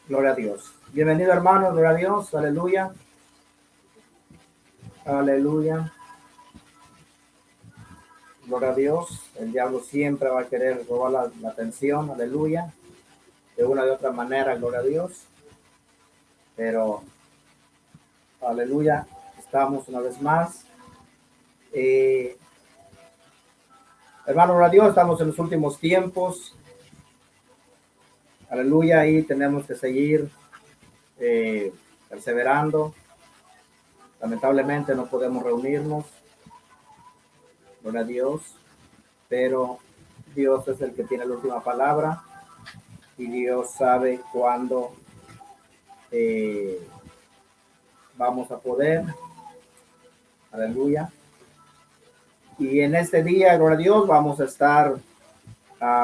Gloria a Dios. Bienvenido, hermano. Gloria a Dios. Aleluya. Aleluya. Gloria a Dios. El diablo siempre va a querer robar la atención. Aleluya. De una de otra manera. Gloria a Dios. Pero, aleluya. Estamos una vez más. Hermano, gloria a Dios. Estamos en los últimos tiempos. Aleluya. Y tenemos que seguir perseverando. Lamentablemente no podemos reunirnos. Gloria a Dios. Pero Dios es el que tiene la última palabra. Y Dios sabe cuándo vamos a poder. Aleluya. Y en este día, gloria a Dios, vamos a estar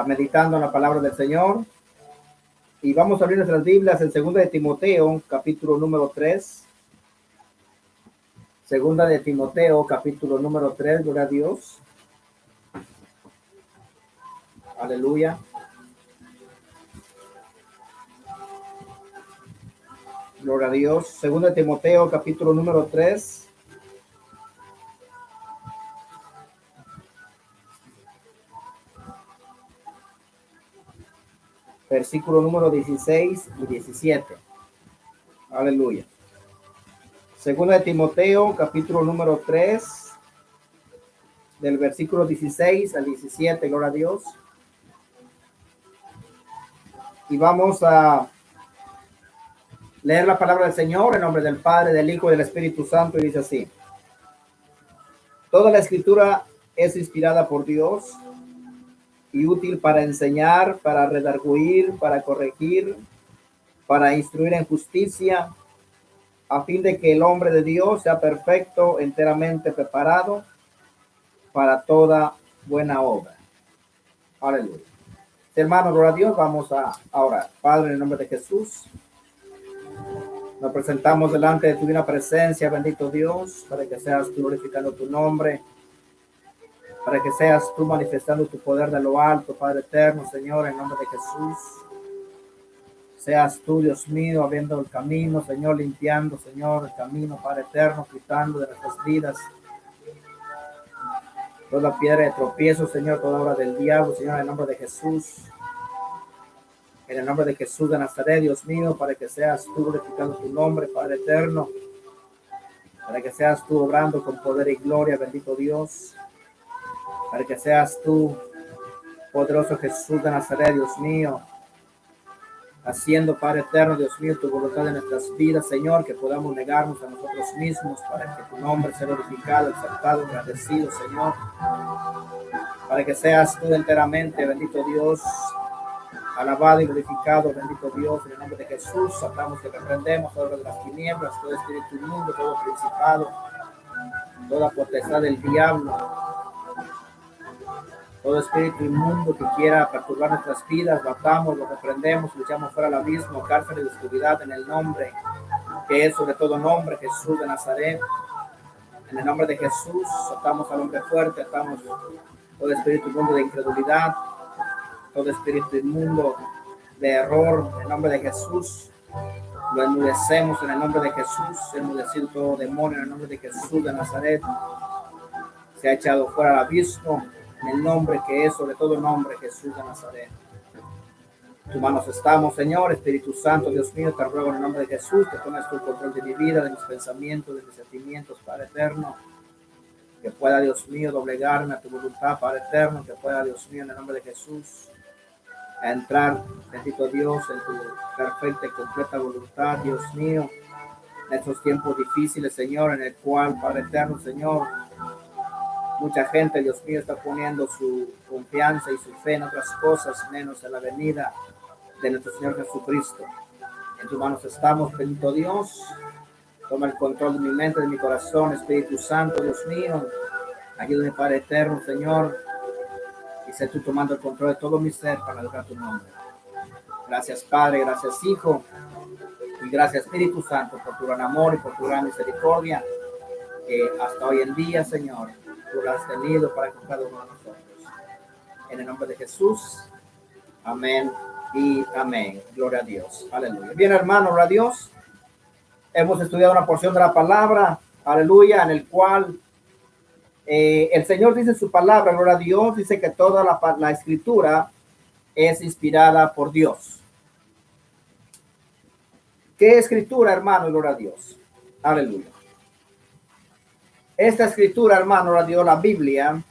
meditando en la palabra del Señor. Y vamos a abrir nuestras Biblias en 2 de Timoteo, capítulo número 3. 2 de Timoteo, capítulo número 3, gloria a Dios. Aleluya. Gloria a Dios. 2 de Timoteo, capítulo número 3. Versículo número 16 y 17. Aleluya. 2 de Timoteo, capítulo número 3, del versículo 16 al 17, gloria a Dios. Y vamos a leer la palabra del Señor en nombre del Padre, del Hijo y del Espíritu Santo, y dice así: toda la escritura es inspirada por Dios y útil para enseñar, para redarguir, para corregir, para instruir en justicia, a fin de que el hombre de Dios sea perfecto, enteramente preparado para toda buena obra. Aleluya. Hermanos, gloria a Dios, vamos a orar. Padre, en el nombre de Jesús, nos presentamos delante de tu divina presencia, bendito Dios, para que seas tú glorificando tu nombre, para que seas tú manifestando tu poder de lo alto, Padre eterno, Señor, en nombre de Jesús. Seas tú, Dios mío, abriendo el camino, Señor, limpiando, Señor, el camino, Padre eterno, quitando de nuestras vidas toda piedra de tropiezo, Señor, toda obra del diablo, Señor, en el nombre de Jesús. En el nombre de Jesús de Nazaret, Dios mío, para que seas tú glorificando tu nombre, Padre eterno, para que seas tú obrando con poder y gloria, bendito Dios, para que seas tú, poderoso Jesús de Nazaret, Dios mío, haciendo, Padre eterno, Dios mío, tu voluntad en nuestras vidas, Señor, que podamos negarnos a nosotros mismos para que tu nombre sea glorificado, exaltado, agradecido, Señor, para que seas tú enteramente, bendito Dios, alabado y glorificado, bendito Dios, en el nombre de Jesús. Hablamos que reprendemos todas las tinieblas, todo espíritu inmundo, todo principado, toda potestad del diablo, todo espíritu inmundo que quiera perturbar nuestras vidas, matamos, lo reprendemos, luchamos fuera al abismo, cárcel de oscuridad, en el nombre que es sobre todo nombre, Jesús de Nazaret. En el nombre de Jesús, atamos al hombre fuerte, atamos todo espíritu inmundo de incredulidad, todo espíritu inmundo de error, en el nombre de Jesús. Lo enmudecemos en el nombre de Jesús, enmudecido todo demonio en el nombre de Jesús de Nazaret. Se ha echado fuera al abismo, en el nombre que es sobre todo nombre, Jesús de Nazaret. En tus manos estamos, Señor, Espíritu Santo, Dios mío, te ruego en el nombre de Jesús que tomes tu control de mi vida, de mis pensamientos, de mis sentimientos, Padre eterno. Que pueda, Dios mío, doblegarme a tu voluntad, Padre eterno, que pueda, Dios mío, en el nombre de Jesús, a entrar, bendito Dios, en tu perfecta y completa voluntad, Dios mío, en estos tiempos difíciles, Señor, en el cual, Padre eterno, Señor, mucha gente, Dios mío, está poniendo su confianza y su fe en otras cosas, menos en la venida de nuestro Señor Jesucristo. En tus manos estamos, bendito Dios. Toma el control de mi mente, de mi corazón, Espíritu Santo, Dios mío. Ayúdame, Padre eterno, Señor. Y sé tú tomando el control de todo mi ser para lograr tu nombre. Gracias, Padre, gracias, Hijo. Y gracias, Espíritu Santo, por tu gran amor y por tu gran misericordia, que hasta hoy en día, Señor, tú lo has tenido para con cada uno de nosotros. En el nombre de Jesús. Amén y amén. Gloria a Dios. Aleluya. Bien, hermano, gloria a Dios. Hemos estudiado una porción de la palabra, aleluya, en el cual el Señor dice en su palabra, gloria a Dios, dice que toda la escritura es inspirada por Dios. ¿Qué escritura, hermano? Gloria a Dios. Aleluya. Esta escritura, hermano, gloria a Dios, la Biblia,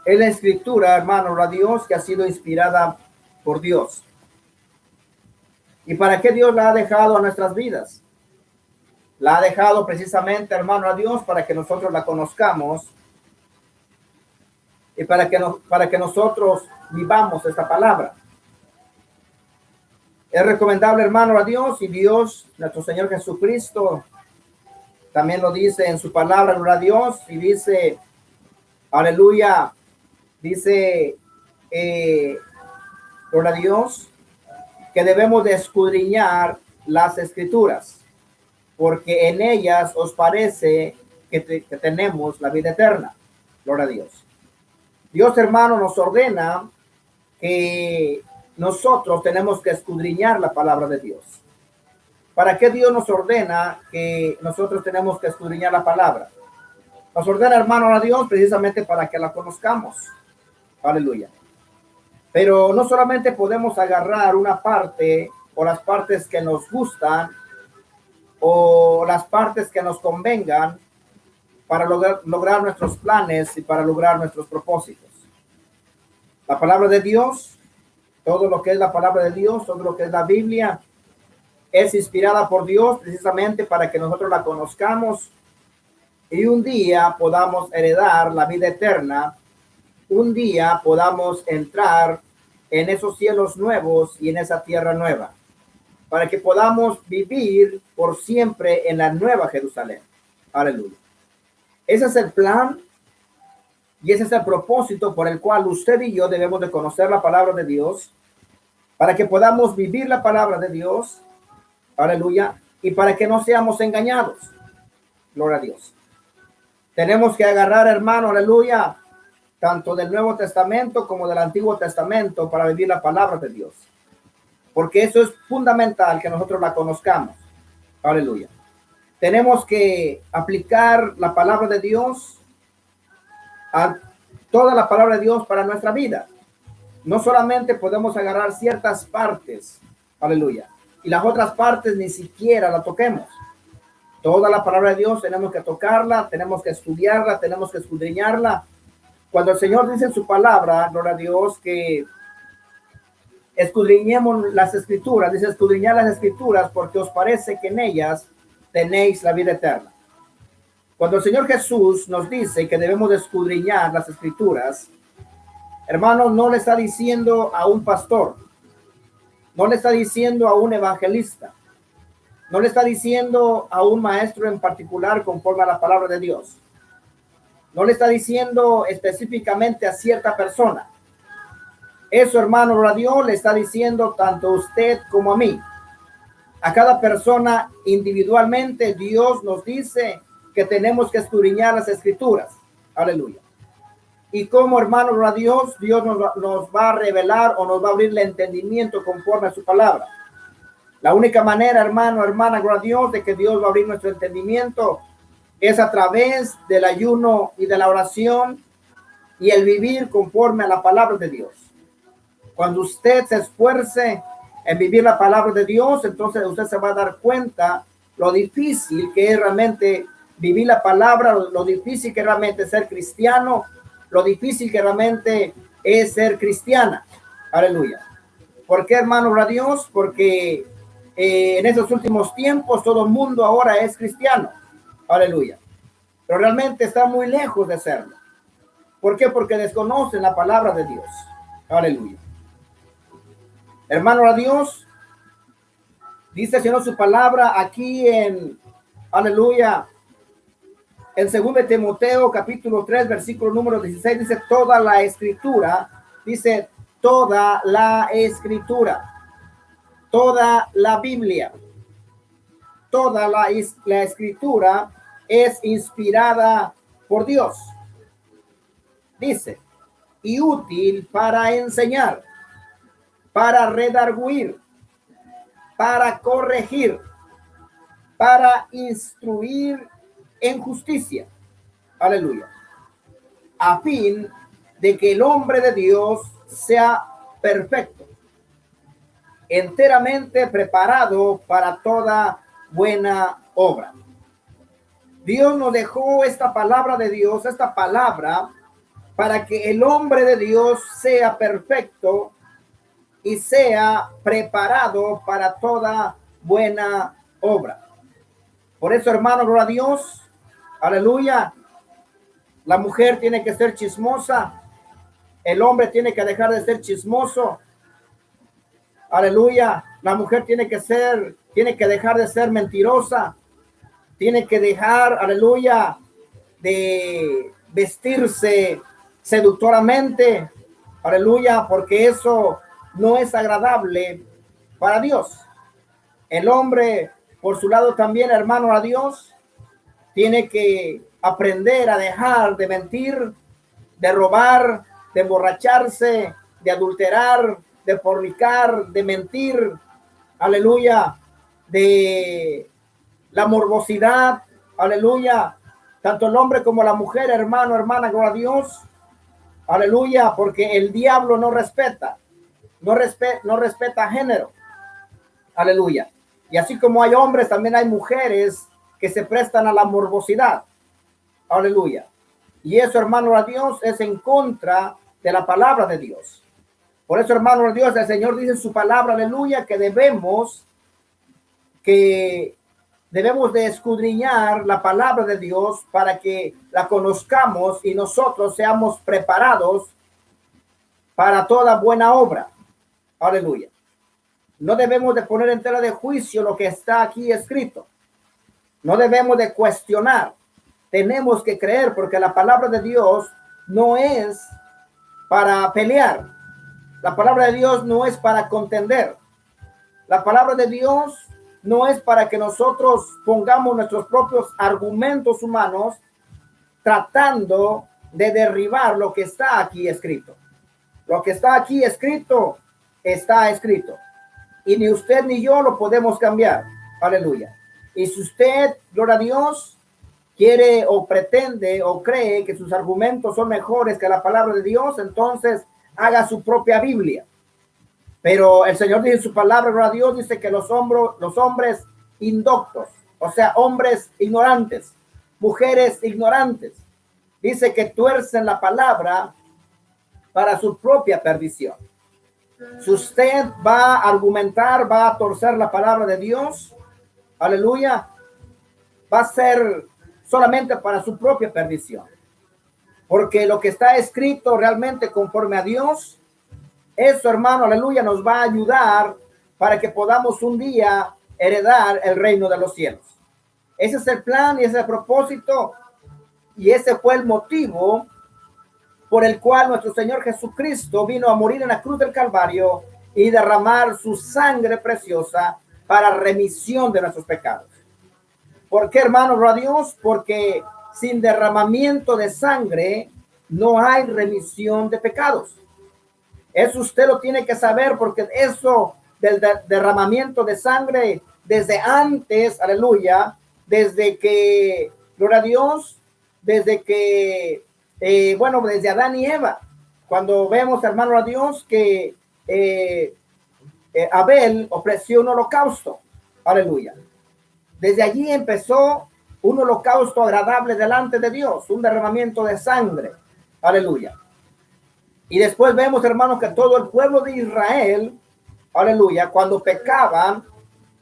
es la escritura, hermano, gloria a Dios, que ha sido inspirada por Dios. ¿Y para qué Dios la ha dejado a nuestras vidas? La ha dejado precisamente, hermano, a Dios, para que nosotros la conozcamos y para que nosotros vivamos esta palabra. Es recomendable, hermano, a Dios, y Dios, nuestro Señor Jesucristo, también lo dice en su palabra, gloria a Dios, y dice, aleluya, dice, gloria a Dios, que debemos de escudriñar las escrituras, porque en ellas os parece que tenemos la vida eterna. Gloria a Dios. Dios, hermano, nos ordena que nosotros tenemos que escudriñar la palabra de Dios. ¿Para qué Dios nos ordena que nosotros tenemos que escudriñar la palabra? Nos ordena, hermano, a Dios precisamente para que la conozcamos. Aleluya. Pero no solamente podemos agarrar una parte o las partes que nos gustan o las partes que nos convengan para lograr nuestros planes y para lograr nuestros propósitos. La palabra de Dios, todo lo que es la palabra de Dios, todo lo que es la Biblia, es inspirada por Dios precisamente para que nosotros la conozcamos y un día podamos heredar la vida eterna, un día podamos entrar en esos cielos nuevos y en esa tierra nueva, para que podamos vivir por siempre en la nueva Jerusalén. Aleluya. Ese es el plan y ese es el propósito por el cual usted y yo debemos de conocer la palabra de Dios, para que podamos vivir la palabra de Dios. Aleluya. Y para que no seamos engañados. Gloria a Dios. Tenemos que agarrar, hermano, aleluya, tanto del Nuevo Testamento como del Antiguo Testamento para vivir la palabra de Dios. Porque eso es fundamental que nosotros la conozcamos. Aleluya. Tenemos que aplicar la palabra de Dios a toda la palabra de Dios para nuestra vida. No solamente podemos agarrar ciertas partes, aleluya, y las otras partes ni siquiera la toquemos. Toda la palabra de Dios tenemos que tocarla, tenemos que estudiarla, tenemos que escudriñarla. Cuando el Señor dice en su palabra, gloria a Dios, que escudriñemos las escrituras, dice escudriñar las escrituras porque os parece que en ellas tenéis la vida eterna. Cuando el Señor Jesús nos dice que debemos de escudriñar las escrituras, hermano, no le está diciendo a un pastor, no le está diciendo a un evangelista, no le está diciendo a un maestro en particular conforme a la palabra de Dios. No le está diciendo específicamente a cierta persona. Eso, hermano, a Dios le está diciendo tanto a usted como a mí. A cada persona individualmente, Dios nos dice que tenemos que escudriñar las escrituras. Aleluya. Y como, hermano, a Dios nos va a revelar o nos va a abrir el entendimiento conforme a su palabra. La única manera, hermano, hermana, gloria a Dios, de que Dios va a abrir nuestro entendimiento es a través del ayuno y de la oración y el vivir conforme a la palabra de Dios. Cuando usted se esfuerce en vivir la palabra de Dios, entonces usted se va a dar cuenta lo difícil que es realmente vivir la palabra, lo difícil que realmente es ser cristiano, lo difícil que realmente es ser cristiana. Aleluya. ¿Por qué, hermano, a Dios? Porque en esos últimos tiempos todo el mundo ahora es cristiano. Aleluya. Pero realmente está muy lejos de serlo. ¿Por qué? Porque desconocen la palabra de Dios. Aleluya. Hermano, a Dios, dice el Señor su palabra aquí en, aleluya, en 2 Timoteo capítulo 3, versículo número 16, dice toda la escritura, dice toda la escritura, toda la Biblia, toda la escritura es inspirada por Dios. Dice, y útil para enseñar. para redarguir, para corregir, para instruir en justicia. Aleluya. A fin de que el hombre de Dios sea perfecto, enteramente preparado para toda buena obra. Dios nos dejó esta palabra de Dios, esta palabra, para que el hombre de Dios sea perfecto y sea preparado para toda buena obra. Por eso, hermano, gloria a Dios, aleluya, la mujer tiene que ser chismosa, el hombre tiene que dejar de ser chismoso, aleluya, la mujer tiene que dejar de ser mentirosa, tiene que dejar, aleluya, de vestirse seductoramente, aleluya, porque eso no es agradable para Dios. El hombre, por su lado también, hermano, a Dios, tiene que aprender a dejar de mentir, de robar, de emborracharse, de adulterar, de fornicar, de mentir, aleluya, de la morbosidad, aleluya, tanto el hombre como la mujer, hermano, hermana, gloria a Dios, aleluya, porque el diablo no respeta género, aleluya. Y así como hay hombres, también hay mujeres que se prestan a la morbosidad, aleluya. Y eso, hermano, a Dios es en contra de la palabra de Dios. Por eso, hermano, a Dios, el Señor dice en su palabra, aleluya, que debemos de escudriñar la palabra de Dios para que la conozcamos y nosotros seamos preparados para toda buena obra. Aleluya. No debemos de poner en tela de juicio lo que está aquí escrito. No debemos de cuestionar. Tenemos que creer, porque la palabra de Dios no es para pelear. La palabra de Dios no es para contender. La palabra de Dios no es para que nosotros pongamos nuestros propios argumentos humanos tratando de derribar lo que está aquí escrito. Lo que está aquí escrito, está escrito. Y ni usted ni yo lo podemos cambiar. Aleluya. Y si usted, gloria a Dios, quiere o pretende o cree que sus argumentos son mejores que la palabra de Dios, entonces haga su propia Biblia. Pero el Señor dice en su palabra, gloria a Dios, dice que los hombres indoctos, o sea, hombres ignorantes, mujeres ignorantes, dice que tuercen la palabra para su propia perdición. Si usted va a argumentar, va a torcer la palabra de Dios, aleluya, va a ser solamente para su propia perdición. Porque lo que está escrito realmente conforme a Dios, eso, hermano, aleluya, nos va a ayudar para que podamos un día heredar el reino de los cielos. Ese es el plan y ese es el propósito y ese fue el motivo por el cual nuestro Señor Jesucristo vino a morir en la cruz del Calvario y derramar su sangre preciosa para remisión de nuestros pecados. ¿Por qué, hermano, gloria a Dios? Porque sin derramamiento de sangre no hay remisión de pecados. Eso usted lo tiene que saber, porque eso del derramamiento de sangre desde antes, aleluya, desde que, gloria a Dios, desde que desde Adán y Eva, cuando vemos, hermano a Dios, que Abel ofreció un holocausto, aleluya. Desde allí empezó un holocausto agradable delante de Dios, un derramamiento de sangre, aleluya. Y después vemos, hermanos, que todo el pueblo de Israel, aleluya, cuando pecaban,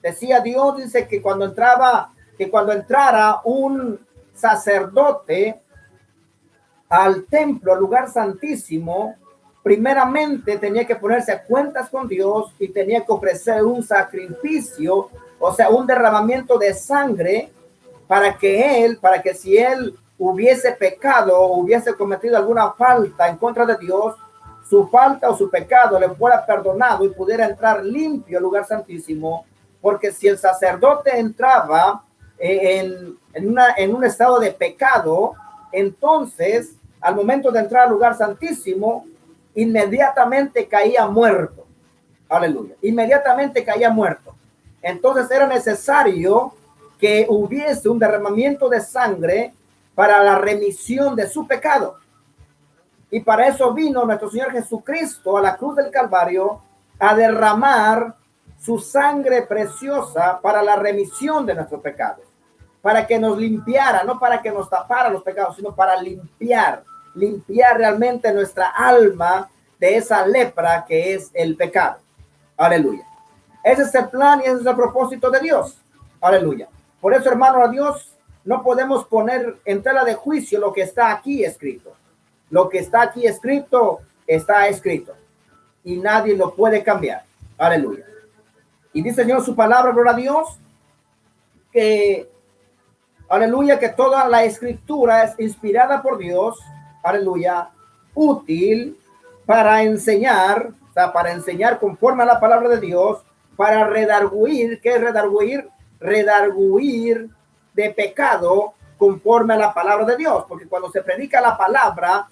decía Dios, dice que cuando entrara un sacerdote al templo, al lugar santísimo, primeramente tenía que ponerse a cuentas con Dios y tenía que ofrecer un sacrificio, o sea, un derramamiento de sangre para que si él hubiese pecado o hubiese cometido alguna falta en contra de Dios, su falta o su pecado le fuera perdonado y pudiera entrar limpio al lugar santísimo, porque si el sacerdote entraba en un estado de pecado, entonces al momento de entrar al lugar santísimo, inmediatamente caía muerto. Aleluya. Inmediatamente caía muerto. Entonces era necesario que hubiese un derramamiento de sangre para la remisión de su pecado. Y para eso vino nuestro Señor Jesucristo a la cruz del Calvario a derramar su sangre preciosa para la remisión de nuestros pecados, para que nos limpiara, no para que nos tapara los pecados, sino para limpiar realmente nuestra alma de esa lepra que es el pecado. Aleluya. Ese es el plan y ese es el propósito de Dios. Aleluya. Por eso, hermano, a Dios no podemos poner en tela de juicio lo que está aquí escrito. Lo que está aquí escrito, está escrito. Y nadie lo puede cambiar. Aleluya. Y dice Señor su palabra, gloria a Dios, que, aleluya, que toda la escritura es inspirada por Dios, aleluya, útil para enseñar, o sea, para enseñar conforme a la palabra de Dios, para redarguir. ¿Qué es redarguir? Redarguir de pecado conforme a la palabra de Dios, porque cuando se predica la palabra,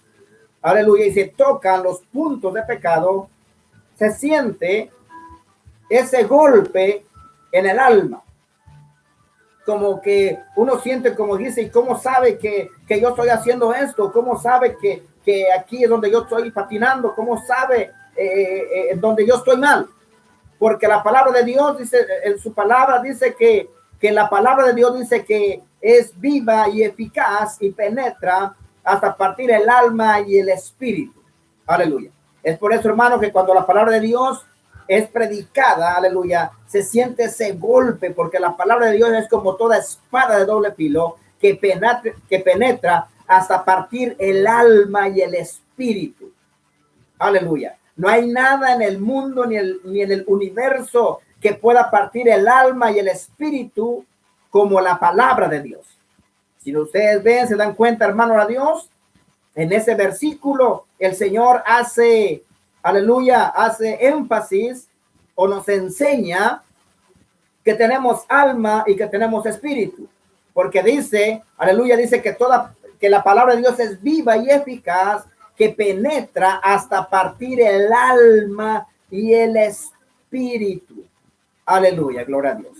aleluya, y se tocan los puntos de pecado, se siente ese golpe en el alma, como que uno siente, como dice, ¿y cómo sabe que yo estoy haciendo esto? ¿Cómo sabe que aquí es donde yo estoy patinando? ¿Cómo sabe donde yo estoy mal? Porque la palabra de Dios dice, en su palabra dice que la palabra de Dios dice que es viva y eficaz y penetra hasta partir el alma y el espíritu. Aleluya. Es por eso, hermano, que cuando la palabra de Dios es predicada, aleluya, se siente ese golpe, porque la palabra de Dios es como toda espada de doble filo que penetra hasta partir el alma y el espíritu. Aleluya. No hay nada en el mundo ni en el universo que pueda partir el alma y el espíritu como la palabra de Dios. Si ustedes ven, se dan cuenta, hermano, a Dios, en ese versículo, el Señor hace, aleluya, hace énfasis o nos enseña que tenemos alma y que tenemos espíritu. Porque dice, aleluya, dice que la palabra de Dios es viva y eficaz, que penetra hasta partir el alma y el espíritu. Aleluya, gloria a Dios.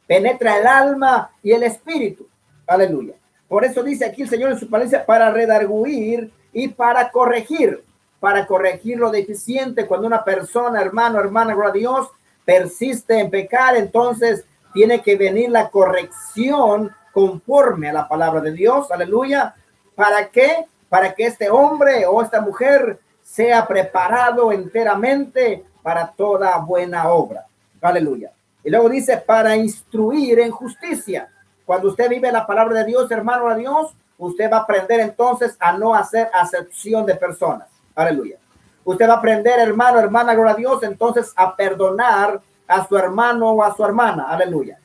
Penetra el alma y el espíritu. Aleluya. Por eso dice aquí el Señor en su palabra, para redarguir y para corregir lo deficiente. Cuando una persona, hermano, hermana, gloria a Dios, persiste en pecar, entonces tiene que venir la corrección conforme a la palabra de Dios. Aleluya. ¿Para qué? Para que este hombre o esta mujer sea preparado enteramente para toda buena obra. Aleluya. Y luego dice, para instruir en justicia. Cuando usted vive la palabra de Dios, hermano, a Dios, usted va a aprender entonces a no hacer acepción de personas. Aleluya. Usted va a aprender, hermano, hermana, gloria a Dios, entonces a perdonar a su hermano o a su hermana. Aleluya.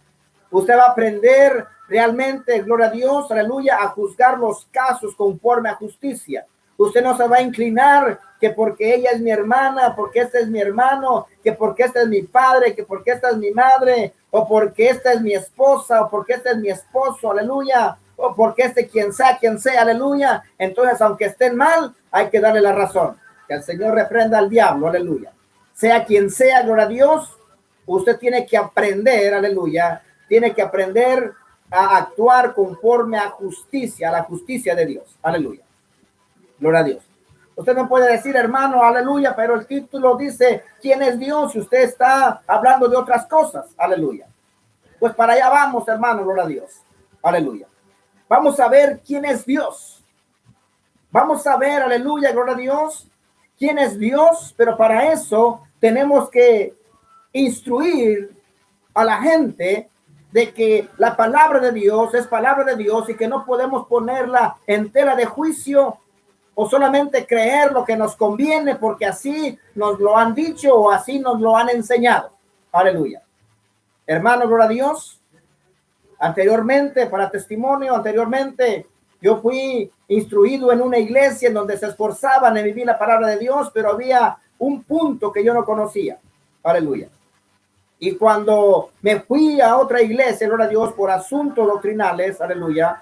Usted va a aprender realmente, gloria a Dios, aleluya, a juzgar los casos conforme a justicia. Usted no se va a inclinar que porque ella es mi hermana, porque este es mi hermano, que porque este es mi padre, que porque esta es mi madre, o porque esta es mi esposa, o porque este es mi esposo, aleluya, o porque quien sea, aleluya. Entonces, aunque estén mal, hay que darle la razón. Que el Señor reprenda al diablo, aleluya. Sea quien sea, gloria a Dios, usted tiene que aprender, aleluya, tiene que aprender a actuar conforme a justicia, a la justicia de Dios, aleluya. Gloria a Dios. Usted no puede decir, hermano, aleluya, pero el título dice quién es Dios y usted está hablando de otras cosas, aleluya. Pues para allá vamos, hermano, gloria a Dios, aleluya. Vamos a ver quién es Dios. Vamos a ver, aleluya, gloria a Dios, quién es Dios, pero para eso tenemos que instruir a la gente de que la palabra de Dios es palabra de Dios y que no podemos ponerla en tela de juicio o solamente creer lo que nos conviene porque así nos lo han dicho o así nos lo han enseñado. Aleluya. Hermano, gloria a Dios. Anteriormente, para testimonio, yo fui instruido en una iglesia en donde se esforzaban en vivir la palabra de Dios, pero había un punto que yo no conocía. Aleluya. Y cuando me fui a otra iglesia, gloria a Dios, por asuntos doctrinales, aleluya,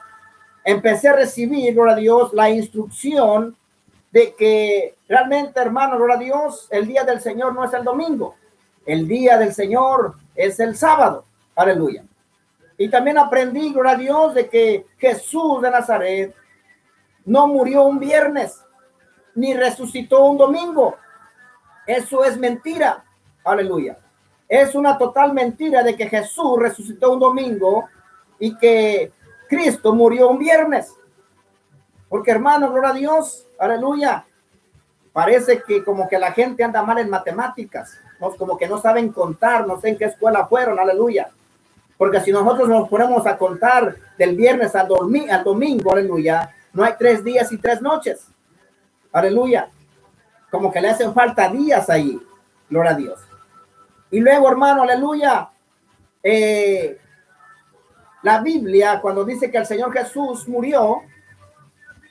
empecé a recibir, gloria a Dios, la instrucción de que realmente, hermano, gloria a Dios, el día del Señor no es el domingo. El día del Señor es el sábado. Aleluya. Y también aprendí, gloria a Dios, de que Jesús de Nazaret no murió un viernes, ni resucitó un domingo. Eso es mentira. Aleluya. Es una total mentira de que Jesús resucitó un domingo y que Cristo murió un viernes. Porque, hermano, gloria a Dios, aleluya, parece que como que la gente anda mal en matemáticas, ¿no? Como que no saben contar, no sé en qué escuela fueron, aleluya. Porque si nosotros nos ponemos a contar del viernes al domingo, aleluya, no hay 3 días y 3 noches, aleluya. Como que le hacen falta días ahí, gloria a Dios. Y luego, hermano, aleluya, la Biblia, cuando dice que el Señor Jesús murió,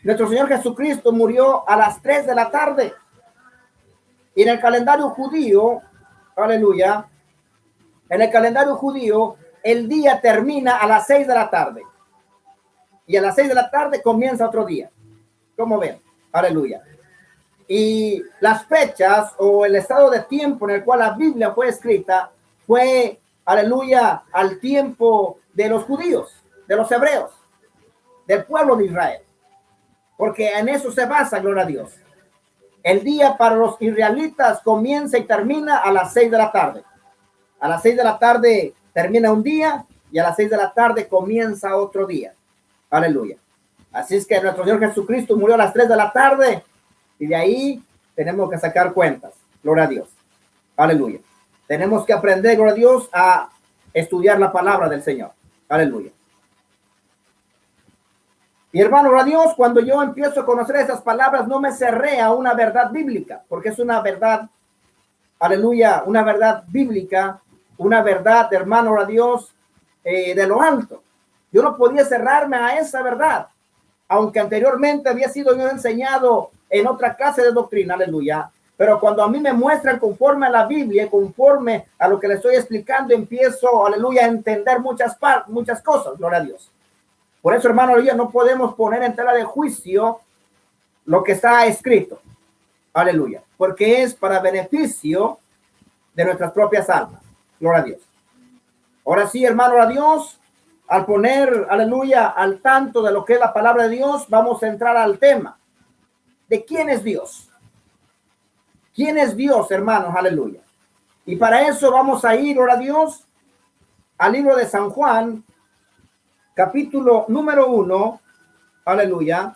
nuestro Señor Jesucristo murió a las 3 de la tarde. Y en el calendario judío, aleluya, en el calendario judío, el día termina a las 6 de la tarde. Y a las 6 de la tarde comienza otro día. ¿Cómo ven? Aleluya. Y las fechas o el estado de tiempo en el cual la Biblia fue escrita fue, aleluya, al tiempo de los judíos, de los hebreos, del pueblo de Israel. Porque en eso se basa, gloria a Dios. El día para los israelitas comienza y termina a las 6 de la tarde. A las 6 de la tarde termina un día y a las 6 de la tarde comienza otro día. Aleluya. Así es que nuestro Señor Jesucristo murió a las 3 de la tarde y de ahí tenemos que sacar cuentas. Gloria a Dios. Aleluya. Tenemos que aprender, gloria a Dios, a estudiar la palabra del Señor. Aleluya. Y hermano, gloria a Dios, cuando yo empiezo a conocer esas palabras, no me cerré a una verdad bíblica, porque es una verdad, aleluya, una verdad bíblica, una verdad, hermano, gloria a Dios, de lo alto. Yo no podía cerrarme a esa verdad, aunque anteriormente había sido yo enseñado en otra clase de doctrina, aleluya. Pero cuando a mí me muestran conforme a la Biblia, conforme a lo que le estoy explicando, empiezo, aleluya, a entender muchas cosas, gloria a Dios. Por eso, hermano, no podemos poner en tela de juicio lo que está escrito. Aleluya. Porque es para beneficio de nuestras propias almas. Gloria a Dios. Ahora sí, hermano, a Dios, al poner, aleluya, al tanto de lo que es la palabra de Dios, vamos a entrar al tema de quién es Dios. ¿Quién es Dios, hermanos? Aleluya. Y para eso vamos a ir, gloria a Dios, al libro de San Juan, capítulo número 1, aleluya,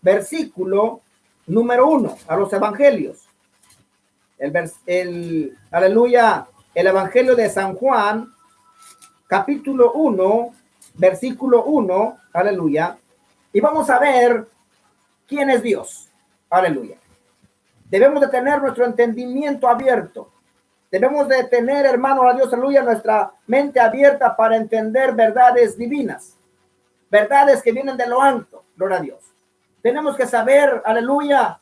versículo número 1, a los evangelios. Aleluya, el evangelio de San Juan, capítulo 1, versículo 1, aleluya. Y vamos a ver quién es Dios, aleluya. Debemos de tener nuestro entendimiento abierto. Debemos de tener, hermano, a Dios, aleluya, nuestra mente abierta para entender verdades divinas, verdades que vienen de lo alto, gloria a Dios. Tenemos que saber, aleluya,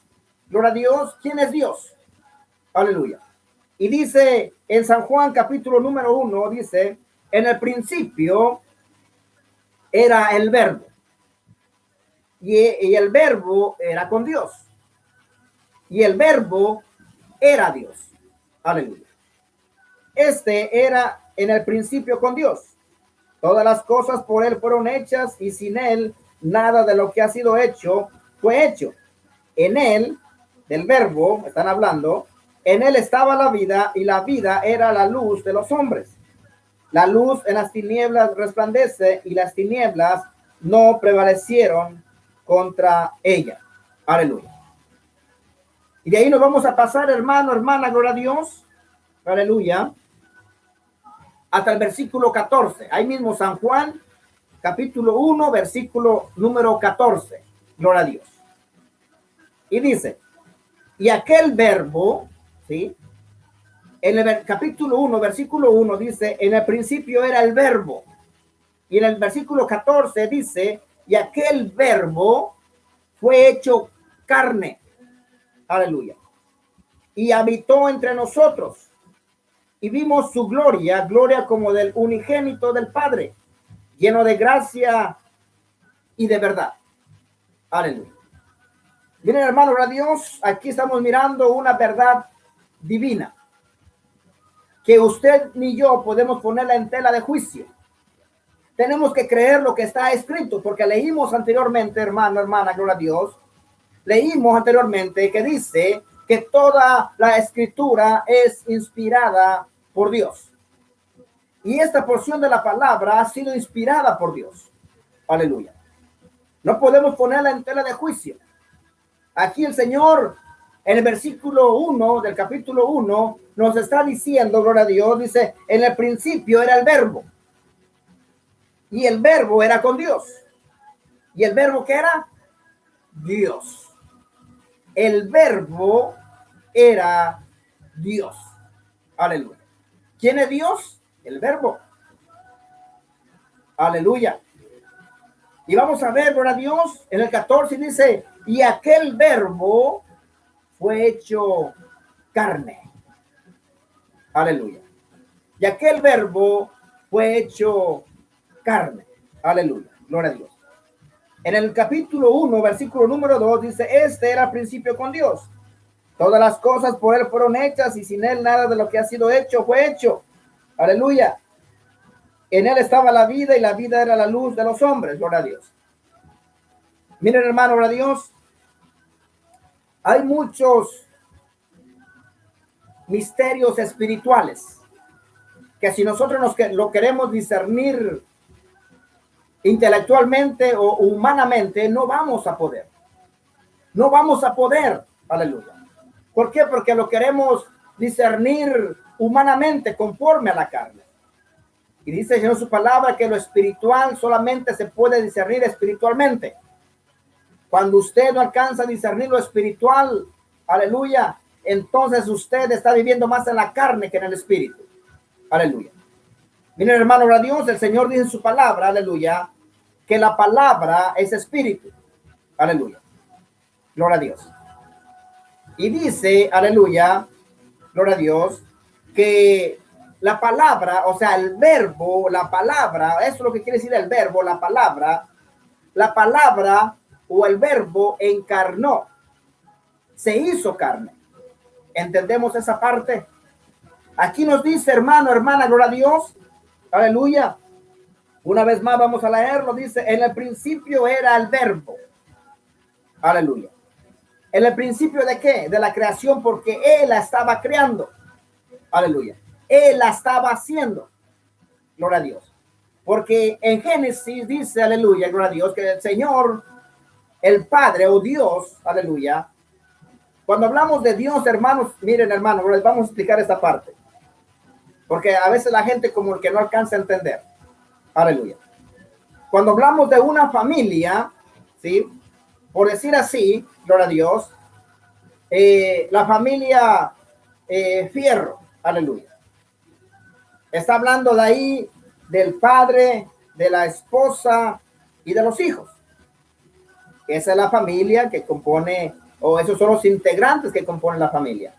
gloria a Dios, quién es Dios, aleluya. Y dice en San Juan capítulo número 1, dice, en el principio era el verbo, y el verbo era con Dios, y el verbo era Dios, aleluya. Este era en el principio con Dios. Todas las cosas por él fueron hechas y sin él nada de lo que ha sido hecho fue hecho. En él, del verbo, están hablando, en él estaba la vida y la vida era la luz de los hombres. La luz en las tinieblas resplandece y las tinieblas no prevalecieron contra ella. Aleluya. Y de ahí nos vamos a pasar, hermano, hermana, gloria a Dios. Aleluya. Hasta el versículo 14. Ahí mismo San Juan, capítulo 1, versículo número 14. Gloria a Dios. Y dice, y aquel verbo, ¿sí? En el capítulo 1, versículo 1 dice, en el principio era el verbo. Y en el versículo 14 dice, y aquel verbo fue hecho carne. Aleluya. Y habitó entre nosotros. Y vimos su gloria, gloria como del unigénito del Padre, lleno de gracia y de verdad. Aleluya. Miren, hermano, a Dios, aquí estamos mirando una verdad divina que usted ni yo podemos ponerla en tela de juicio. Tenemos que creer lo que está escrito, porque leímos anteriormente, hermano, hermana, gloria a Dios, leímos anteriormente que dice que toda la escritura es inspirada por Dios. Y esta porción de la palabra ha sido inspirada por Dios. Aleluya. No podemos ponerla en tela de juicio. Aquí el Señor, en el versículo 1 del capítulo 1, nos está diciendo, gloria a Dios, dice, en el principio era el verbo. Y el verbo era con Dios. ¿Y el verbo qué era? Dios. El verbo era Dios. Aleluya. ¿Quién es Dios? El verbo. Aleluya. Y vamos a ver, gloria a Dios, en el 14 dice, y aquel verbo fue hecho carne. Aleluya. Y aquel verbo fue hecho carne. Aleluya. Gloria a Dios. En el capítulo 1, versículo número 2, dice, este era el principio con Dios. Todas las cosas por él fueron hechas y sin él nada de lo que ha sido hecho fue hecho. Aleluya. En él estaba la vida y la vida era la luz de los hombres. Gloria a Dios. Miren, hermano, gloria a Dios. Hay muchos misterios espirituales que si nosotros lo queremos discernir intelectualmente o humanamente, no vamos a poder. No vamos a poder. Aleluya. ¿Por qué? Porque lo queremos discernir humanamente conforme a la carne. Y dice el Señor su palabra que lo espiritual solamente se puede discernir espiritualmente. Cuando usted no alcanza a discernir lo espiritual, aleluya, entonces usted está viviendo más en la carne que en el espíritu. Aleluya. Miren, hermano, gloria a Dios, el Señor dice en su palabra, aleluya, que la palabra es espíritu. Aleluya. Gloria a Dios. Y dice, aleluya, gloria a Dios, que la palabra, o sea, el verbo, la palabra, eso es lo que quiere decir el verbo, la palabra o el verbo encarnó, se hizo carne. ¿Entendemos esa parte? Aquí nos dice, hermano, hermana, gloria a Dios, aleluya. Una vez más vamos a leerlo, dice, en el principio era el verbo. Aleluya. ¿En el principio de qué? De la creación, porque él la estaba creando. Aleluya. Él la estaba haciendo. Gloria a Dios. Porque en Génesis dice, aleluya, gloria a Dios, que el Señor, el Padre o Dios, aleluya. Cuando hablamos de Dios, hermanos, miren, hermanos, vamos a explicar esta parte. Porque a veces la gente como que no alcanza a entender. Aleluya. Cuando hablamos de una familia, ¿sí? Por decir así, gloria a Dios, la familia Fierro, aleluya. Está hablando de ahí del padre, de la esposa y de los hijos. Esa es la familia que compone, o esos son los integrantes que componen la familia.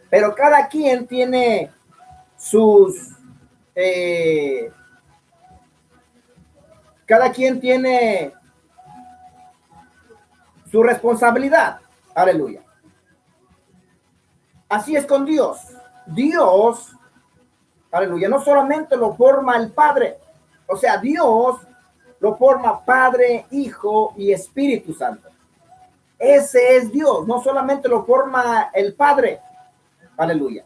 Pero cada quien tiene sus... cada quien tiene su responsabilidad. Aleluya. Así es con Dios. Dios, aleluya, no solamente lo forma el Padre, o sea, Dios lo forma Padre, Hijo y Espíritu Santo. Ese es Dios, no solamente lo forma el Padre. Aleluya.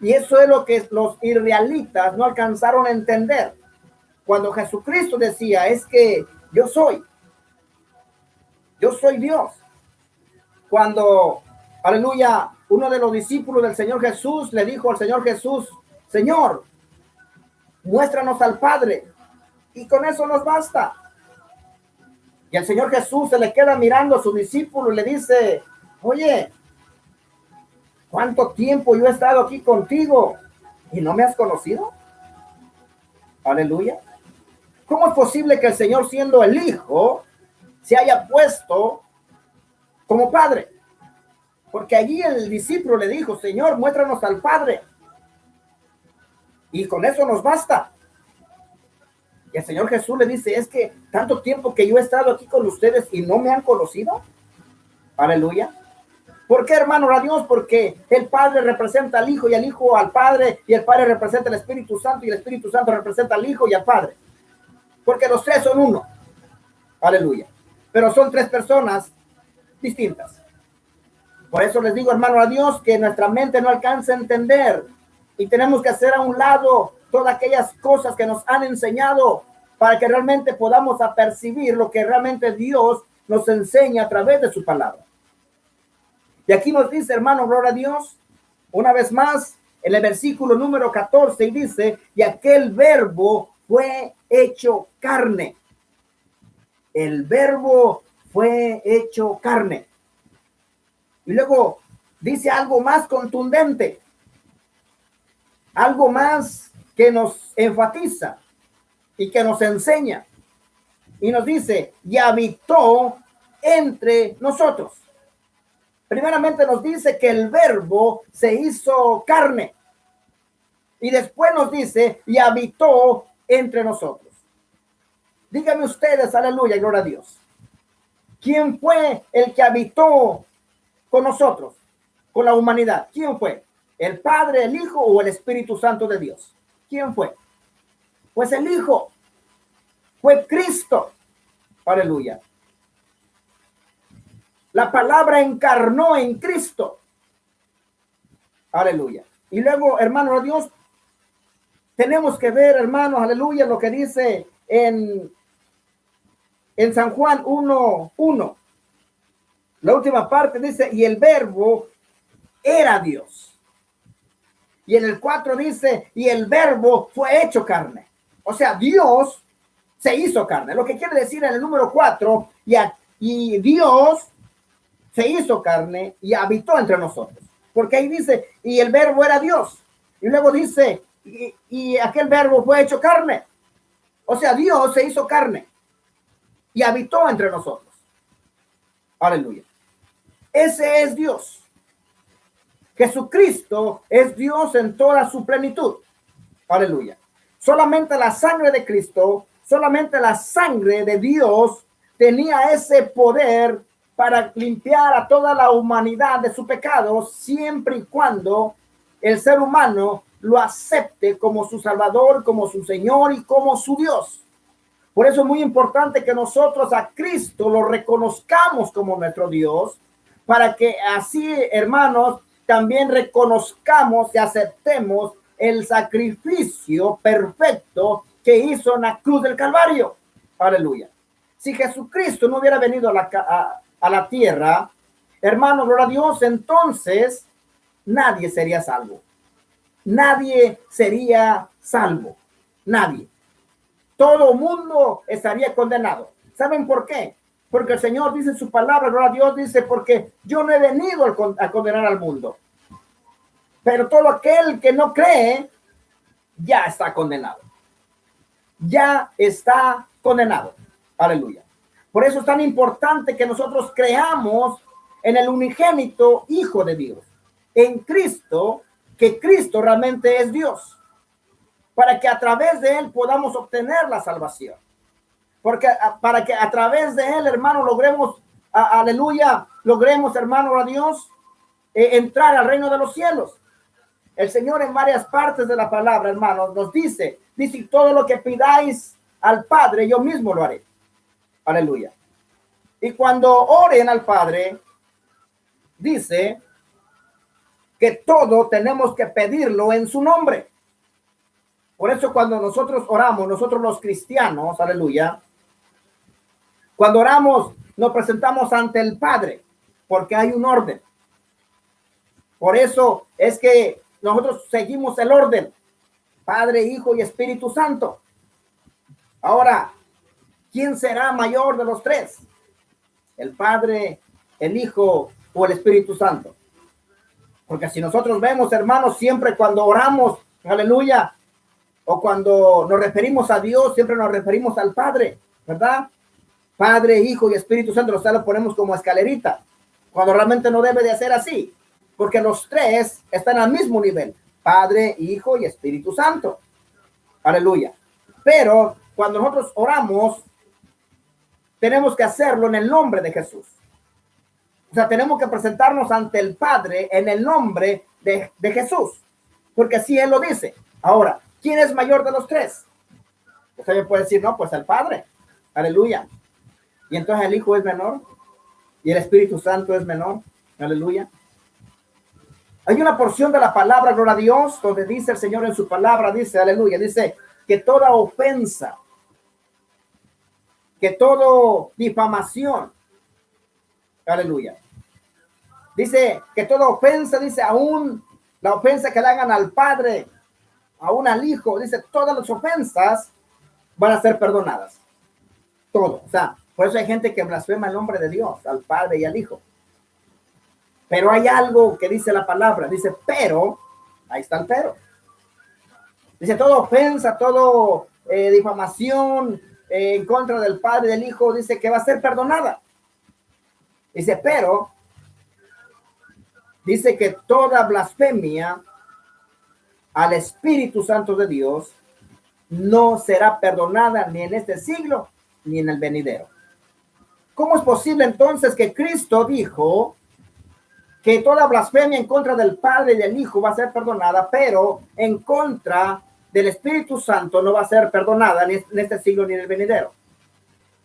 Y eso es lo que los israelitas no alcanzaron a entender. Cuando Jesucristo decía, es que yo soy Dios. Cuando, aleluya, uno de los discípulos del Señor Jesús le dijo al Señor Jesús, Señor, muéstranos al Padre, y con eso nos basta. Y el Señor Jesús se le queda mirando a su discípulo y le dice, oye, ¿cuánto tiempo yo he estado aquí contigo y no me has conocido? Aleluya. ¿Cómo es posible que el Señor, siendo el Hijo, se haya puesto como Padre? Porque allí el discípulo le dijo, Señor, muéstranos al Padre, y con eso nos basta. Y el Señor Jesús le dice, es que tanto tiempo que yo he estado aquí con ustedes y no me han conocido. Aleluya. ¿Por qué, hermano, a Dios? Porque el Padre representa al Hijo y el Hijo al Padre, y el Padre representa al Espíritu Santo y el Espíritu Santo representa al Hijo y al Padre. Porque los tres son uno. Aleluya. Pero son tres personas distintas. Por eso les digo, hermano, a Dios, que nuestra mente no alcanza a entender y tenemos que hacer a un lado todas aquellas cosas que nos han enseñado para que realmente podamos apercibir lo que realmente Dios nos enseña a través de su palabra. Y aquí nos dice, hermano, gloria a Dios, una vez más, en el versículo número 14, y dice, y aquel verbo fue hecho carne. El verbo fue hecho carne. Y luego dice algo más contundente, algo más que nos enfatiza y que nos enseña. Y nos dice, y habitó entre nosotros. Primeramente nos dice que el verbo se hizo carne. Y después nos dice, y habitó entre nosotros. Díganme ustedes, aleluya, gloria a Dios. ¿Quién fue el que habitó con nosotros, con la humanidad? ¿Quién fue? ¿El Padre, el Hijo o el Espíritu Santo de Dios? ¿Quién fue? Pues el Hijo. Fue Cristo. Aleluya. La palabra encarnó en Cristo. Aleluya. Y luego, hermanos de Dios, tenemos que ver, hermanos, aleluya, lo que dice en San Juan 1:1. La última parte dice, y el verbo era Dios. Y en el 4 dice, y el verbo fue hecho carne. O sea, Dios se hizo carne. Lo que quiere decir en el número 4, y Dios se hizo carne y habitó entre nosotros. Porque ahí dice, y el verbo era Dios. Y luego dice, y aquel verbo fue hecho carne. O sea, Dios se hizo carne y habitó entre nosotros. Aleluya. Ese es Dios. Jesucristo es Dios en toda su plenitud. Aleluya. Solamente la sangre de Cristo, solamente la sangre de Dios tenía ese poder para limpiar a toda la humanidad de su pecado, siempre y cuando el ser humano lo acepte como su Salvador, como su Señor y como su Dios. Por eso es muy importante que nosotros a Cristo lo reconozcamos como nuestro Dios, para que así, hermanos, también reconozcamos y aceptemos el sacrificio perfecto que hizo en la cruz del Calvario. Aleluya. Si Jesucristo no hubiera venido a la tierra, hermano, gloria a Dios, entonces nadie sería salvo. Nadie sería salvo. Nadie. Todo mundo estaría condenado. ¿Saben por qué? Porque el Señor dice en su palabra, gloria a Dios, dice, porque yo no he venido a condenar al mundo. Pero todo aquel que no cree, ya está condenado. Ya está condenado. Aleluya. Por eso es tan importante que nosotros creamos en el unigénito Hijo de Dios, en Cristo, que Cristo realmente es Dios, para que a través de él podamos obtener la salvación. Porque para que a través de él, hermano, logremos, aleluya, logremos, hermano, a Dios, entrar al reino de los cielos. El Señor en varias partes de la palabra, hermano, nos dice, todo lo que pidáis al Padre, yo mismo lo haré. Aleluya. Y cuando oren al Padre, dice que todo tenemos que pedirlo en su nombre. Por eso cuando nosotros oramos, nosotros los cristianos, aleluya, cuando oramos nos presentamos ante el Padre, porque hay un orden. Por eso es que nosotros seguimos el orden, Padre, Hijo y Espíritu Santo. Ahora, ¿quién será mayor de los tres? ¿El Padre, el Hijo o el Espíritu Santo? Porque si nosotros vemos, hermanos, siempre cuando oramos, aleluya, o cuando nos referimos a Dios, siempre nos referimos al Padre, ¿verdad? Padre, Hijo y Espíritu Santo, lo ponemos como escalerita, cuando realmente no debe de ser así, porque los tres están al mismo nivel, Padre, Hijo y Espíritu Santo. Aleluya. Pero cuando nosotros oramos, tenemos que hacerlo en el nombre de Jesús. O sea, tenemos que presentarnos ante el Padre en el nombre de Jesús, porque así Él lo dice. Ahora, ¿quién es mayor de los tres? Usted me puede decir, no, pues el Padre. Aleluya. Y entonces el Hijo es menor y el Espíritu Santo es menor. Aleluya. Hay una porción de la palabra, gloria a Dios, donde dice el Señor en su palabra, dice, aleluya, dice que toda ofensa, que toda difamación, aleluya, dice que toda ofensa, dice aún la ofensa que le hagan al Padre, aún al Hijo, dice todas las ofensas van a ser perdonadas. Todo, o sea, por eso hay gente que blasfema el nombre de Dios, al Padre y al Hijo. Pero hay algo que dice la palabra, dice, pero, ahí está el pero. Dice, toda ofensa, toda difamación en contra del Padre y del Hijo, dice que va a ser perdonada. Dice, pero, dice que toda blasfemia al Espíritu Santo de Dios no será perdonada ni en este siglo ni en el venidero. ¿Cómo es posible entonces que Cristo dijo que toda blasfemia en contra del Padre y del Hijo va a ser perdonada, pero en contra del Espíritu Santo no va a ser perdonada ni en este siglo ni en el venidero?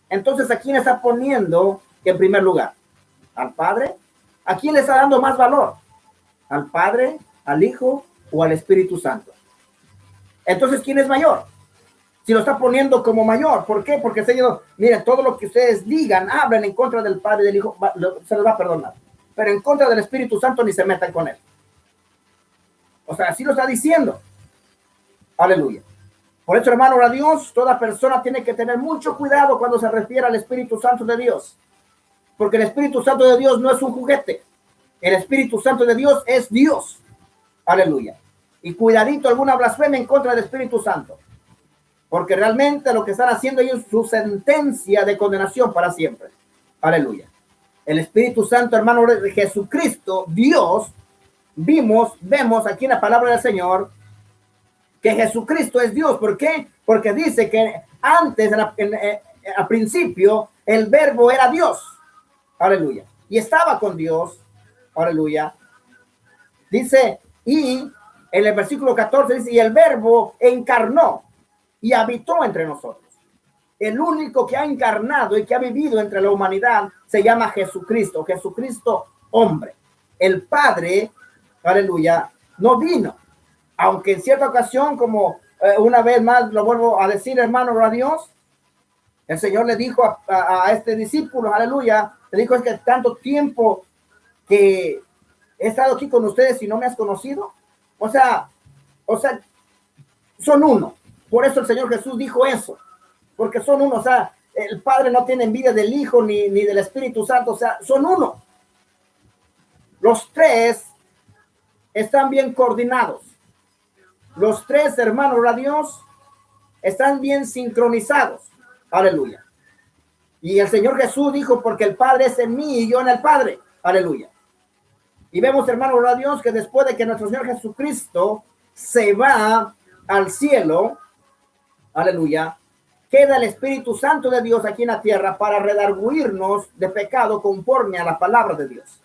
Entonces, ¿a quién está poniendo en primer lugar? ¿Al Padre? ¿A quién le está dando más valor? ¿Al Padre, al Hijo o al Espíritu Santo? Entonces, ¿quién es mayor? Si lo está poniendo como mayor, ¿por qué? Porque Señor, miren, todo lo que ustedes digan, hablen en contra del Padre y del Hijo, se les va a perdonar. Pero en contra del Espíritu Santo ni se metan con él. O sea, así lo está diciendo. Aleluya. Por eso, hermano, a Dios, toda persona tiene que tener mucho cuidado cuando se refiere al Espíritu Santo de Dios. Porque el Espíritu Santo de Dios no es un juguete. El Espíritu Santo de Dios es Dios. Aleluya. Y cuidadito alguna blasfemia en contra del Espíritu Santo. Porque realmente lo que están haciendo ellos es su sentencia de condenación para siempre. Aleluya. El Espíritu Santo, hermano, de Jesucristo, Dios, vemos aquí en la palabra del Señor que Jesucristo es Dios. ¿Por qué? Porque dice que antes, al principio, el verbo era Dios. Aleluya. Y estaba con Dios. Aleluya. Dice, y en el versículo 14 dice, y el verbo encarnó y habitó entre nosotros. El único que ha encarnado y que ha vivido entre la humanidad se llama Jesucristo. Jesucristo, hombre. El Padre, aleluya, no vino. Aunque en cierta ocasión, como una vez más lo vuelvo a decir, hermano, a Dios, el Señor le dijo a este discípulo, aleluya, le dijo, es que tanto tiempo que he estado aquí con ustedes y no me has conocido. O sea, son uno. Por eso el Señor Jesús dijo eso. Porque son uno, o sea, el Padre no tiene envidia del Hijo ni del Espíritu Santo, o sea, son uno. Los tres están bien coordinados. Los tres, hermanos, a Dios, están bien sincronizados. Aleluya. Y el Señor Jesús dijo, porque el Padre es en mí y yo en el Padre. Aleluya. Y vemos, hermanos, a Dios, que después de que nuestro Señor Jesucristo se va al cielo, aleluya, queda el Espíritu Santo de Dios aquí en la tierra para redarguirnos de pecado conforme a la palabra de Dios.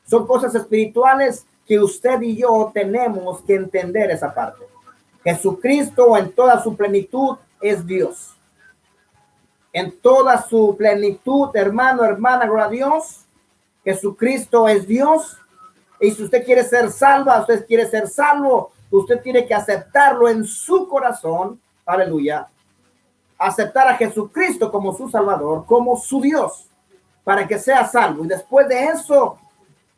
Son cosas espirituales que usted y yo tenemos que entender esa parte. Jesucristo en toda su plenitud es Dios. En toda su plenitud, hermano, hermana, gloria a Dios, Jesucristo es Dios. Y si usted quiere ser salva, usted quiere ser salvo, usted tiene que aceptarlo en su corazón. Aleluya. Aceptar a Jesucristo como su Salvador, como su Dios, para que sea salvo. Y después de eso,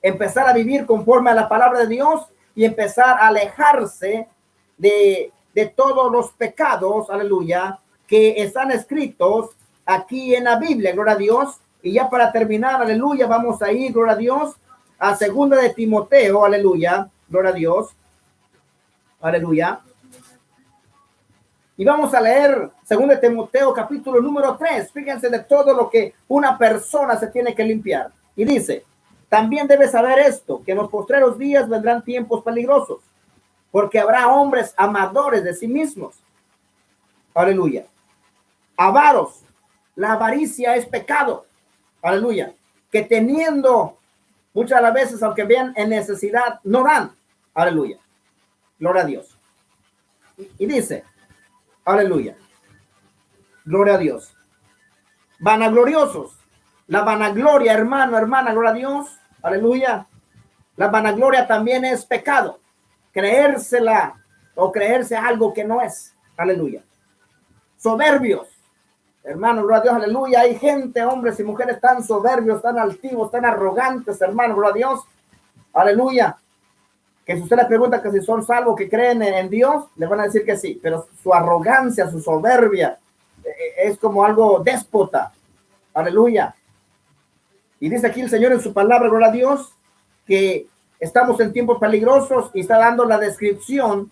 empezar a vivir conforme a la palabra de Dios y empezar a alejarse de todos los pecados, aleluya, que están escritos aquí en la Biblia, gloria a Dios. Y ya para terminar, aleluya, vamos a ir, gloria a Dios, a segunda de Timoteo, aleluya, gloria a Dios, aleluya. Y vamos a leer 2 Timoteo capítulo número 3. Fíjense de todo lo que una persona se tiene que limpiar. Y dice, también debes saber esto, que en los postreros días vendrán tiempos peligrosos, porque habrá hombres amadores de sí mismos. Aleluya. Avaros. La avaricia es pecado. Aleluya. que teniendo muchas de las veces, aunque vean en necesidad, no dan. Aleluya. Gloria a Dios. Y dice, aleluya. Gloria a Dios. Vanagloriosos. La vanagloria, hermano, hermana, gloria a Dios. Aleluya. La vanagloria también es pecado. Creérsela o creerse algo que no es. Aleluya. Soberbios. Hermano, gloria a Dios, aleluya. Hay gente, hombres y mujeres tan soberbios, tan altivos, tan arrogantes, hermano, gloria a Dios. Aleluya. Que si usted le pregunta que si son salvos, que creen en Dios, le van a decir que sí. Pero su arrogancia, su soberbia, es como algo déspota. Aleluya. Y dice aquí el Señor en su palabra, gloria a Dios, que estamos en tiempos peligrosos y está dando la descripción,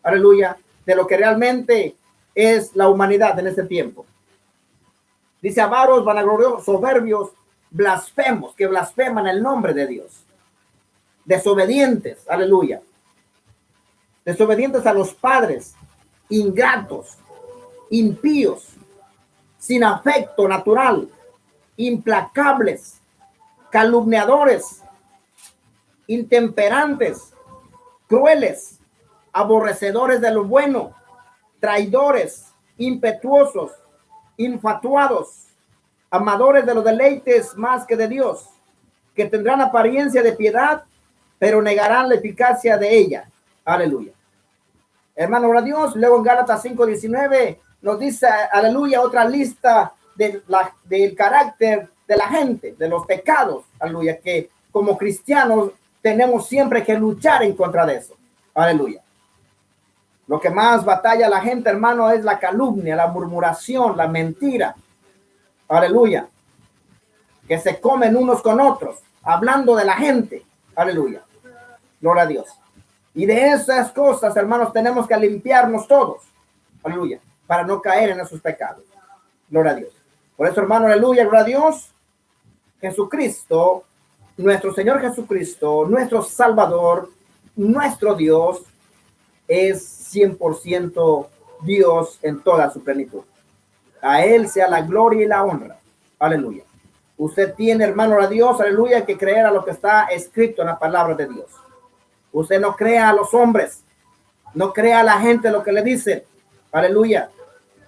aleluya, de lo que realmente es la humanidad en este tiempo. Dice avaros, vanagloriosos, soberbios, blasfemos, que blasfeman el nombre de Dios. Desobedientes, aleluya. Desobedientes a los padres, ingratos, impíos, sin afecto natural, implacables, calumniadores, intemperantes, crueles, aborrecedores de lo bueno, traidores, impetuosos, infatuados, amadores de los deleites más que de Dios, que tendrán apariencia de piedad, pero negarán la eficacia de ella. Aleluya. Hermano, gloria a Dios. Luego en Gálatas 5:19 nos dice, aleluya, otra lista del carácter de la gente, de los pecados, aleluya, que como cristianos tenemos siempre que luchar en contra de eso. Aleluya. Lo que más batalla la gente, hermano, es la calumnia, la murmuración, la mentira. Aleluya. Que se comen unos con otros, hablando de la gente. Aleluya. Gloria a Dios. Y de esas cosas, hermanos, tenemos que limpiarnos todos. Aleluya. Para no caer en esos pecados. Gloria a Dios. Por eso, hermano, aleluya, gloria a Dios. Jesucristo, nuestro Señor Jesucristo, nuestro Salvador, nuestro Dios, es 100% Dios en toda su plenitud. A Él sea la gloria y la honra. Aleluya. Usted tiene, hermano, a Dios, aleluya, que creer a lo que está escrito en la palabra de Dios. Usted no crea a los hombres, no crea a la gente lo que le dice. Aleluya.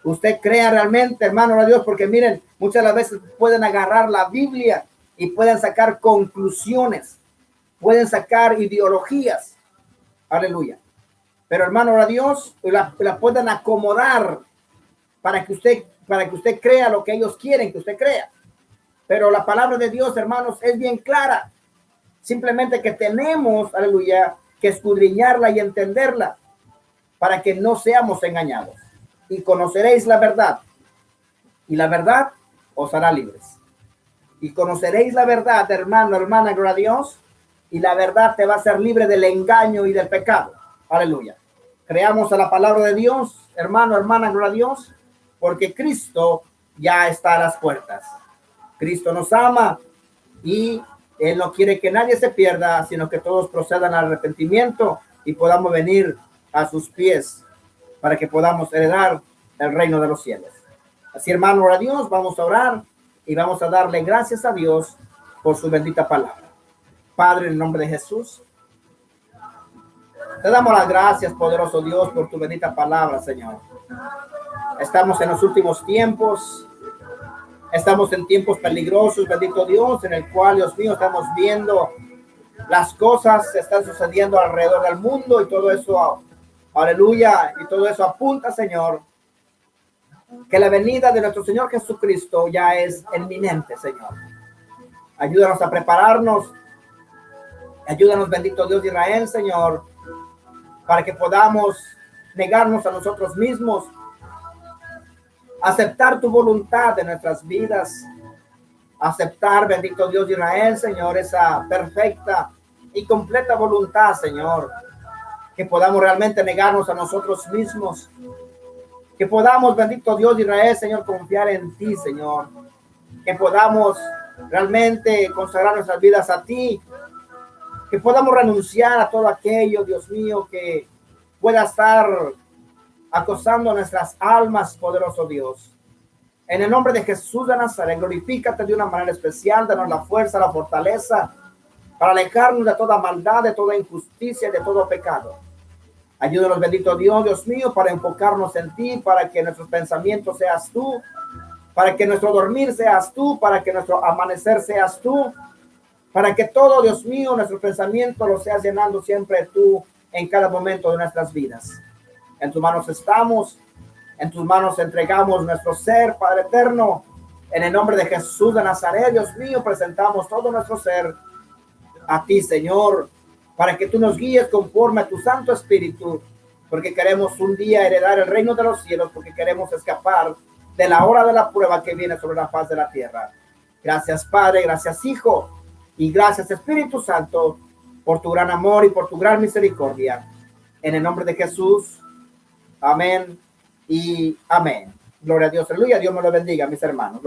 Usted crea realmente, hermano, a Dios, porque miren, muchas de las veces pueden agarrar la Biblia y pueden sacar conclusiones, pueden sacar ideologías. Aleluya. Pero, hermano, a Dios, la pueden acomodar para que usted crea lo que ellos quieren que usted crea. Pero la palabra de Dios, hermanos, es bien clara. Simplemente que tenemos, aleluya, que escudriñarla y entenderla para que no seamos engañados. Y conoceréis la verdad, y la verdad os hará libres. Y conoceréis la verdad, hermano, hermana, gloria a Dios, y la verdad te va a hacer libre del engaño y del pecado. Aleluya. Creamos a la palabra de Dios, hermano, hermana, gloria a Dios, porque Cristo ya está a las puertas. Cristo nos ama y Él no quiere que nadie se pierda, sino que todos procedan al arrepentimiento y podamos venir a sus pies para que podamos heredar el reino de los cielos. Así, hermano, a Dios, vamos a orar y vamos a darle gracias a Dios por su bendita palabra. Padre, en el nombre de Jesús, te damos las gracias, poderoso Dios, por tu bendita palabra, Señor. Estamos en los últimos tiempos. Estamos en tiempos peligrosos, bendito Dios, en el cual, Dios mío, estamos viendo las cosas que están sucediendo alrededor del mundo y todo eso, aleluya, y todo eso apunta, Señor, que la venida de nuestro Señor Jesucristo ya es inminente, Señor. Ayúdanos a prepararnos, ayúdanos, bendito Dios de Israel, Señor, para que podamos negarnos a nosotros mismos, aceptar tu voluntad en nuestras vidas, aceptar, bendito Dios de Israel, Señor, esa perfecta y completa voluntad, Señor, que podamos realmente negarnos a nosotros mismos, que podamos, bendito Dios de Israel, Señor, confiar en ti, Señor, que podamos realmente consagrar nuestras vidas a ti, que podamos renunciar a todo aquello, Dios mío, que pueda estar acosando nuestras almas, poderoso Dios. En el nombre de Jesús de Nazaret, glorifícate de una manera especial, danos la fuerza, la fortaleza para alejarnos de toda maldad, de toda injusticia, de todo pecado. Ayúdanos, bendito Dios, Dios mío, para enfocarnos en ti, para que nuestros pensamientos seas tú, para que nuestro dormir seas tú, para que nuestro amanecer seas tú, para que todo, Dios mío, nuestro pensamiento lo seas llenando siempre tú en cada momento de nuestras vidas. En tus manos estamos, en tus manos entregamos nuestro ser, Padre eterno. En el nombre de Jesús de Nazaret, Dios mío, presentamos todo nuestro ser a ti, Señor, para que tú nos guíes conforme a tu Santo Espíritu, porque queremos un día heredar el reino de los cielos, porque queremos escapar de la hora de la prueba que viene sobre la faz de la tierra. Gracias, Padre, gracias, Hijo, y gracias, Espíritu Santo, por tu gran amor y por tu gran misericordia. En el nombre de Jesús, amén y amén. Gloria a Dios, aleluya. Dios me lo bendiga, mis hermanos.